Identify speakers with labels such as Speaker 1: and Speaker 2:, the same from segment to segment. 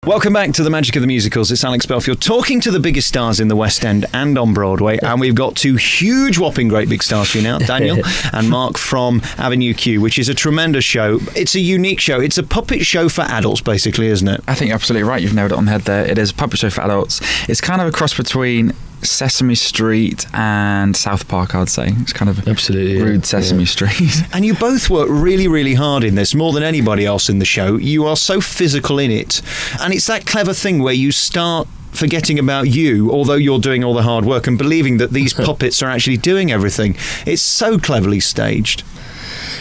Speaker 1: Welcome back to the Magic of the Musicals. It's Alex Belfield talking to the biggest stars in the West End and on Broadway, and we've got two huge, whopping, great big stars for you now, Daniel and Mark from Avenue Q, which is a tremendous show. It's a unique show. It's a puppet show for adults, basically, isn't it?
Speaker 2: I think you're absolutely right. You've nailed it on the head there. It is a puppet show for adults. It's kind of a cross between Sesame Street and South Park, I'd say. It's kind of
Speaker 3: absolutely
Speaker 2: rude Sesame Street.
Speaker 1: And you both work really, really hard in this, more than anybody else in the show. You are so physical in it. And it's that clever thing where you start forgetting about you, although you're doing all the hard work, and believing that these puppets are actually doing everything. It's so cleverly staged.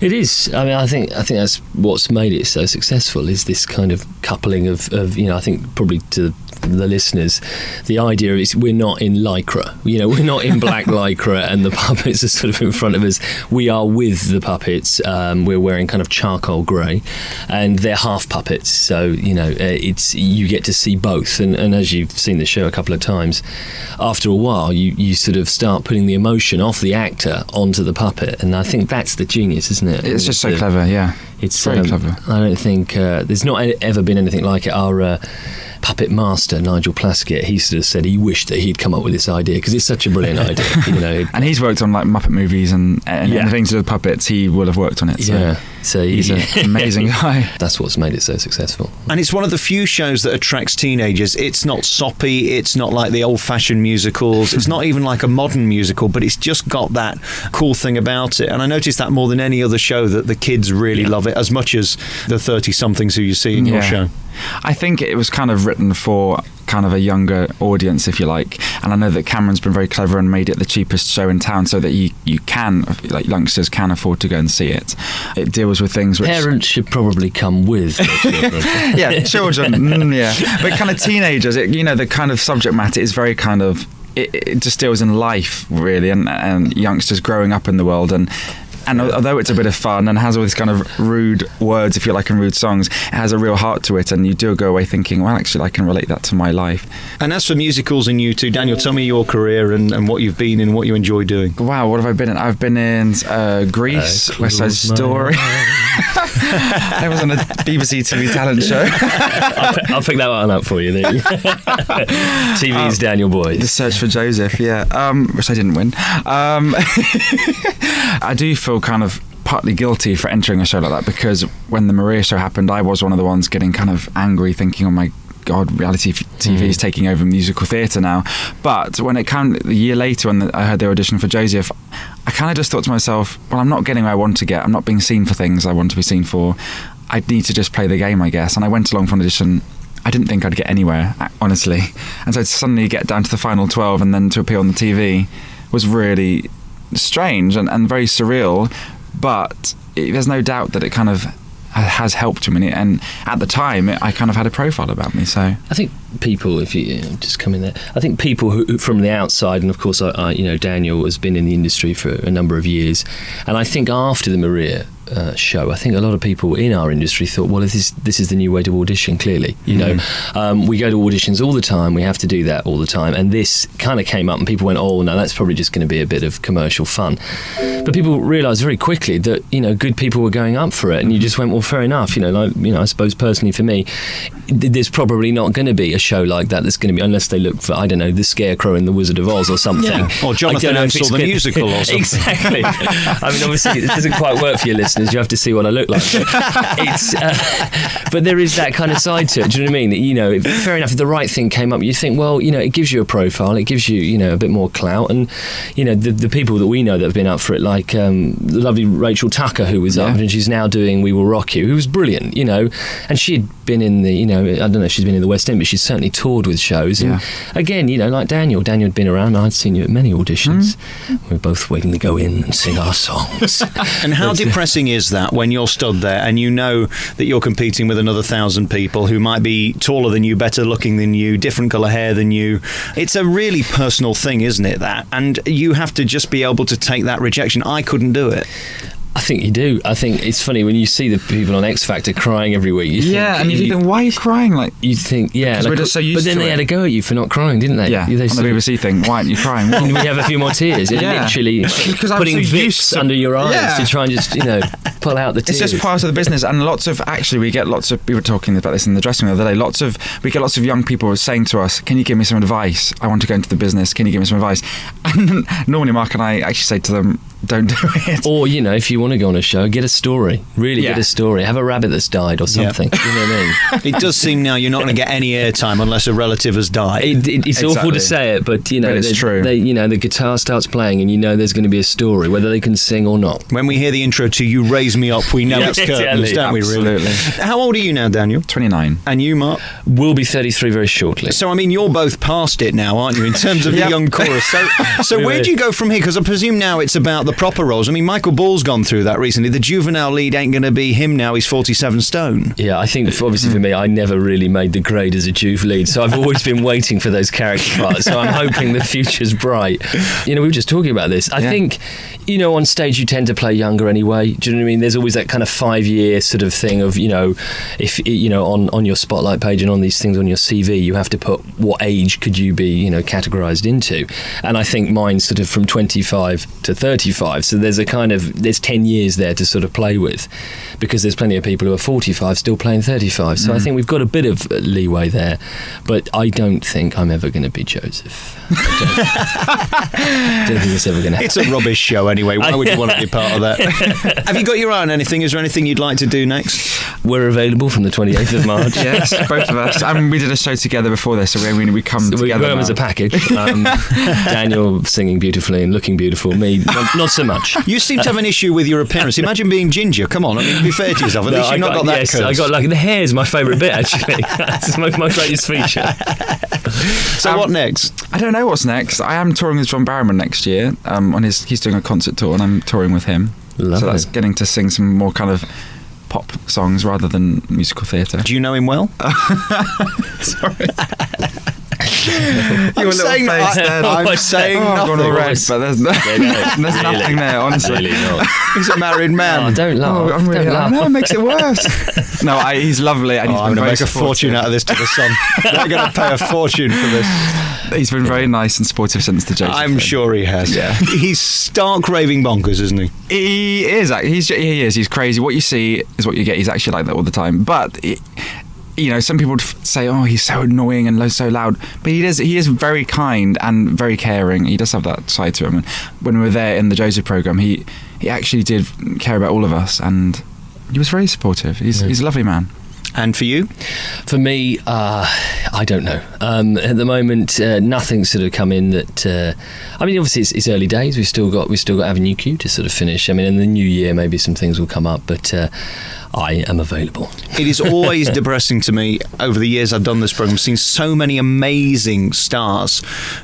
Speaker 3: It is. I mean, I think that's what's made it so successful, is this kind of coupling of I think probably to the listeners, the idea is we're not in lycra, we're not in black lycra and the puppets are sort of in front of us. We are with the puppets. We're wearing kind of charcoal grey and they're half puppets, so it's you get to see both, and as you've seen the show a couple of times, after a while you sort of start putting the emotion off the actor onto the puppet, and I think that's the genius, isn't it?
Speaker 2: It's just so clever, yeah.
Speaker 3: It's
Speaker 2: very clever.
Speaker 3: I don't think there's not ever been anything like it. Our puppet master, Nigel Plaskett, he sort of said he wished that he'd come up with this idea because it's such a brilliant idea.
Speaker 2: And he's worked on like Muppet movies and anything to do with puppets. He will have worked on it.
Speaker 3: So
Speaker 2: he's an amazing guy.
Speaker 3: That's what's made it so successful.
Speaker 1: And it's one of the few shows that attracts teenagers. It's not soppy. It's not like the old-fashioned musicals. It's not even like a modern musical, but it's just got that cool thing about it. And I noticed that more than any other show, that the kids really love it as much as the 30-somethings who you see in your show.
Speaker 2: I think it was kind of written for kind of a younger audience, if you like, and I know that Cameron's been very clever and made it the cheapest show in town so that you can, like, youngsters can afford to go and see it. It deals with things which
Speaker 3: parents should probably come with their children.
Speaker 2: children, but kind of teenagers, the kind of subject matter is very kind of it just deals in life really, and youngsters growing up in the world, and although it's a bit of fun and has all these kind of rude words, if you like, and rude songs, it has a real heart to it, and you do go away thinking, well, actually, I can relate that to my life.
Speaker 1: And as for musicals and you two, Daniel, tell me your career and what you've been in and what you enjoy doing.
Speaker 2: Wow, what have I been in? I've been in Grease, West Side Story. I was on a BBC TV talent show.
Speaker 3: I'll pick that one up for you then. TV's Daniel Boys.
Speaker 2: The Search for Joseph, which I didn't win. I do feel kind of partly guilty for entering a show like that, because when the Maria show happened, I was one of the ones getting kind of angry, thinking, oh my God, reality TV is taking over musical theatre now. But when it came a year later, when I heard the audition for Joseph, I kind of just thought to myself, well, I'm not getting where I want to get. I'm not being seen for things I want to be seen for. I need to just play the game, I guess. And I went along for an audition. I didn't think I'd get anywhere, honestly. And so to suddenly get down to the final 12 and then to appear on the TV was really strange and very surreal. But there's no doubt that it kind of has helped me, and at the time I kind of had a profile about me. So
Speaker 3: I think people, if you just come in there, I think people who from the outside, and of course I Daniel has been in the industry for a number of years, and I think after the Maria show, I think a lot of people in our industry thought, well, if this is the new way to audition, clearly, we go to auditions all the time, we have to do that all the time, and this kind of came up and people went, oh no, that's probably just going to be a bit of commercial fun. But people realised very quickly that good people were going up for it, and you just went, well, fair enough. I suppose personally for me, there's probably not going to be a show like that that's going to be, unless they look for, I don't know, The Scarecrow in The Wizard of Oz or something.
Speaker 1: Or Jonathan Ansell the musical or something.
Speaker 3: Exactly. I mean, obviously it doesn't quite work for your listeners. You have to see what I look like. But there is that kind of side to it. Do you know what I mean? Fair enough. If the right thing came up, you think, well, it gives you a profile. It gives you, a bit more clout. And the people that we know that have been up for it, like the lovely Rachel Tucker, who was up, and she's now doing We Will Rock You, who was brilliant. And she had been in the, I don't know if she's been in the West End, but she's certainly toured with shows. And again, like Daniel had been around. I'd seen you at many auditions. We were both waiting to go in and sing our songs.
Speaker 1: And how depressing is that when you're stood there and you know that you're competing with another 1,000 people who might be taller than you, better looking than you, different colour hair than you? It's a really personal thing, isn't it, that? And you have to just be able to take that rejection. I couldn't do it.
Speaker 3: I think you do. I think it's funny when you see the people on X Factor crying every week. You
Speaker 2: and you think, why are you crying? Like,
Speaker 3: you think,
Speaker 2: because we're just so used to it.
Speaker 3: But then they had a go at you for not crying, didn't they?
Speaker 2: Yeah,
Speaker 3: they
Speaker 2: on the BBC thing, why aren't you crying? Well,
Speaker 3: we have a few more tears. Literally putting Vicks under your eyes to try and just, pull out the tears.
Speaker 2: It's just part of the business, and we were talking about this in the dressing room the other day, we get lots of young people saying to us, can you give me some advice? I want to go into the business, can you give me some advice? And normally Mark and I actually say to them, don't do it.
Speaker 3: Or, if you want to go on a show, get a story. Really get a story. Have a rabbit that's died or something. You know what I mean?
Speaker 1: It does seem now you're not going to get any airtime unless a relative has died.
Speaker 3: It's awful to say it, but,
Speaker 2: it's true.
Speaker 3: The guitar starts playing and there's going to be a story, whether they can sing or not.
Speaker 1: When we hear the intro to You Raise Me Up, we know it's curtains, don't we, really?
Speaker 2: Absolutely.
Speaker 1: How old are you now, Daniel?
Speaker 2: 29.
Speaker 1: And you, Mark?
Speaker 3: We'll be 33 very shortly.
Speaker 1: So, you're both past it now, aren't you, in terms of the young chorus? So where do you go from here? Because I presume now it's about the proper roles. Michael Ball's gone through that recently. The juvenile lead ain't going to be him now. He's 47 stone.
Speaker 3: Yeah, I think obviously for me, I never really made the grade as a Juve lead, so I've always been waiting for those character parts. So I'm hoping the future's bright. We were just talking about this. I think, on stage you tend to play younger anyway. Do you know what I mean? There's always that kind of 5-year sort of thing of, if on your spotlight page and on these things on your CV, you have to put what age could you be, categorised into. And I think mine's sort of from 25 to 35. So there's there's 10 years there to sort of play with, because there's plenty of people who are 45 still playing 35. So I think we've got a bit of leeway there, but I don't think I'm ever going to be Joseph. I don't think it's ever going to happen.
Speaker 1: It's a rubbish show anyway. Why would you want to be part of that? Have you got your eye on anything? Is there anything you'd like to do next?
Speaker 3: We're available from the 28th of March.
Speaker 2: Yes, both of us. We did a show together before this, so we come together. We
Speaker 3: go as a package. Daniel singing beautifully and looking beautiful. Me, not so much.
Speaker 1: You seem to have an issue with your appearance. Imagine being ginger. Come on, be fair to yourself. At least you've not got that curse.
Speaker 3: I got the hair is my favourite bit, actually. That's my greatest feature.
Speaker 1: So what next?
Speaker 2: I don't know what's next. I am touring with John Barrowman next year. He's doing a concert tour, and I'm touring with him.
Speaker 3: Lovely.
Speaker 2: So that's getting to sing some more kind of pop songs rather than musical theatre.
Speaker 1: Do you know him well?
Speaker 2: Sorry.
Speaker 1: I'm saying nothing.
Speaker 2: Red, but there's nothing there, honestly.
Speaker 3: Really not.
Speaker 1: He's a married man.
Speaker 3: Oh, don't laugh.
Speaker 2: I'm really
Speaker 3: don't laugh.
Speaker 2: No, it makes it worse. No, he's lovely. And
Speaker 1: I'm going to make a fortune out of this to the Sun. They're going to pay a fortune for this.
Speaker 2: He's been very nice and supportive since the Joseph
Speaker 1: I'm
Speaker 2: thing.
Speaker 1: sure he has. Yeah. He's stark raving bonkers, isn't he?
Speaker 2: He is. He is. He's crazy. What you see is what you get. He's actually like that all the time. But some people say, "Oh, he's so annoying and so loud," but he is very kind and very caring. He does have that side to him. And when we were there in the Joseph programme, he actually did care about all of us, and he was very supportive. He's a lovely man.
Speaker 1: And for you?
Speaker 3: For me, I don't know. At the moment, nothing's sort of come in that. Obviously, it's early days. We've still got Avenue Q to sort of finish. In the new year, maybe some things will come up, but I am available.
Speaker 1: It is always depressing to me over the years I've done this programme, seeing so many amazing stars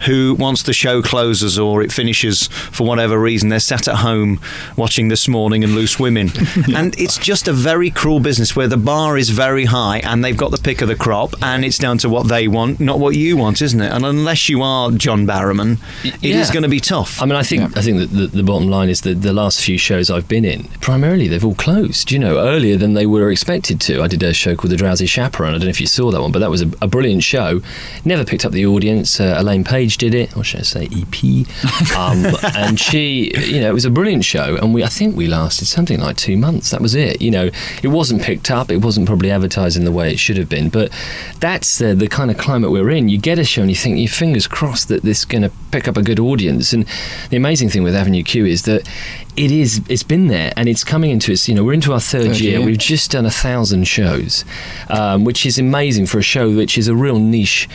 Speaker 1: who, once the show closes or it finishes for whatever reason, they're sat at home watching This Morning and Loose Women. And it's just a very cruel business where the bar is very high and they've got the pick of the crop and it's down to what they want, not what you want, isn't it? And unless you are John Barrowman, it is going to be tough.
Speaker 3: I think that the bottom line is that the last few shows I've been in, primarily they've all closed, earlier than they were expected to. I did a show called The Drowsy Chaperone. I don't know if you saw that one, but that was a brilliant show. Never picked up the audience. Elaine Page did it, or should I say EP. And she, it was a brilliant show, and I think we lasted something like 2 months. That was it. It wasn't picked up. It wasn't probably advertised in the way it should have been, but that's the kind of climate we're in. You get a show and you think, your fingers crossed that this is going to pick up a good audience. And the amazing thing with Avenue Q is that it's been there and it's coming into its, we're into our third year. We've just done 1,000 shows, which is amazing for a show which is a real niche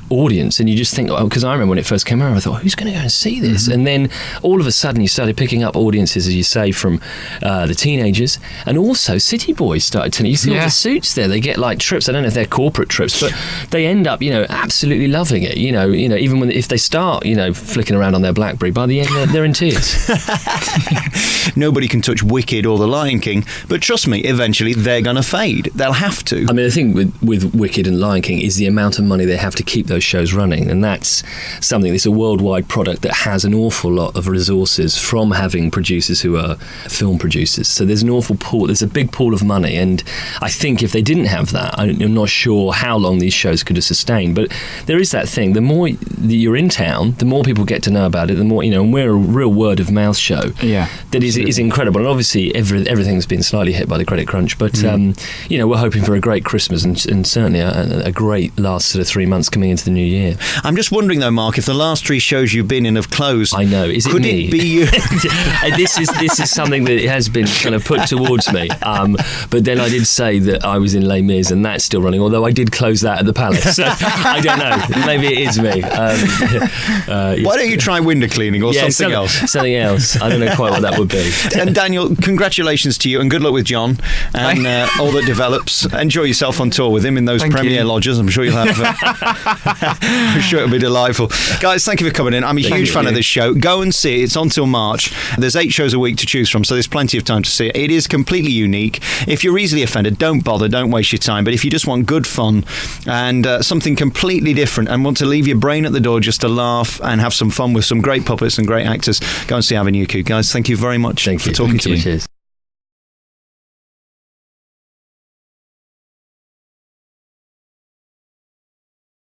Speaker 3: audience. And you just think, because I remember when it first came out, I thought, who's going to go and see this? Mm-hmm. And then all of a sudden you started picking up audiences, as you say, from the teenagers, and also city boys started to, you see all the suits there, they get like trips. I don't know if they're corporate trips, but they end up absolutely loving it, even if they start flicking around on their BlackBerry, by the end they're in tears.
Speaker 1: Nobody can touch Wicked or The Lion King, but trust me, eventually they're going to fade. They'll have to.
Speaker 3: I mean, the thing with Wicked and Lion King is the amount of money they have to keep those shows running, and that's something that's a worldwide product that has an awful lot of resources from having producers who are film producers. So there's a big pool of money, and I think if they didn't have that, I'm not sure how long these shows could have sustained. But there is that thing, the more that you're in town, the more people get to know about it, the more, and we're a real word of mouth show.
Speaker 2: Yeah,
Speaker 3: that is incredible. And obviously everything's been slightly hit by the credit crunch, but we're hoping for a great Christmas and certainly a great last sort of 3 months coming into the new year. I'm
Speaker 1: just wondering though, Mark, if the last 3 shows you've been in have closed.
Speaker 3: I know. Is it
Speaker 1: could
Speaker 3: me?
Speaker 1: It be you?
Speaker 3: This is something that has been kind of put towards me. But then I did say that I was in Les Mis, and that's still running. Although I did close that at the Palace. So I don't know. Maybe it is me.
Speaker 1: Why don't you try window cleaning or something else?
Speaker 3: Something else. I don't know quite what that would be.
Speaker 1: And Daniel, congratulations to you, and good luck with John and all that develops. Enjoy yourself on tour with him in those Premier lodges. I'm sure you'll have. I'm sure it'll be delightful, guys. Thank you for coming in. I'm a huge fan of this show. Go and see it. It's on till March. There's 8 shows a week to choose from, so there's plenty of time to see it. It is completely unique. If you're easily offended, don't bother. Don't waste your time. But if you just want good fun and something completely different and want to leave your brain at the door just to laugh and have some fun with some great puppets and great actors, go and see Avenue Q. Guys, thank you very much for talking to me.
Speaker 3: Cheers.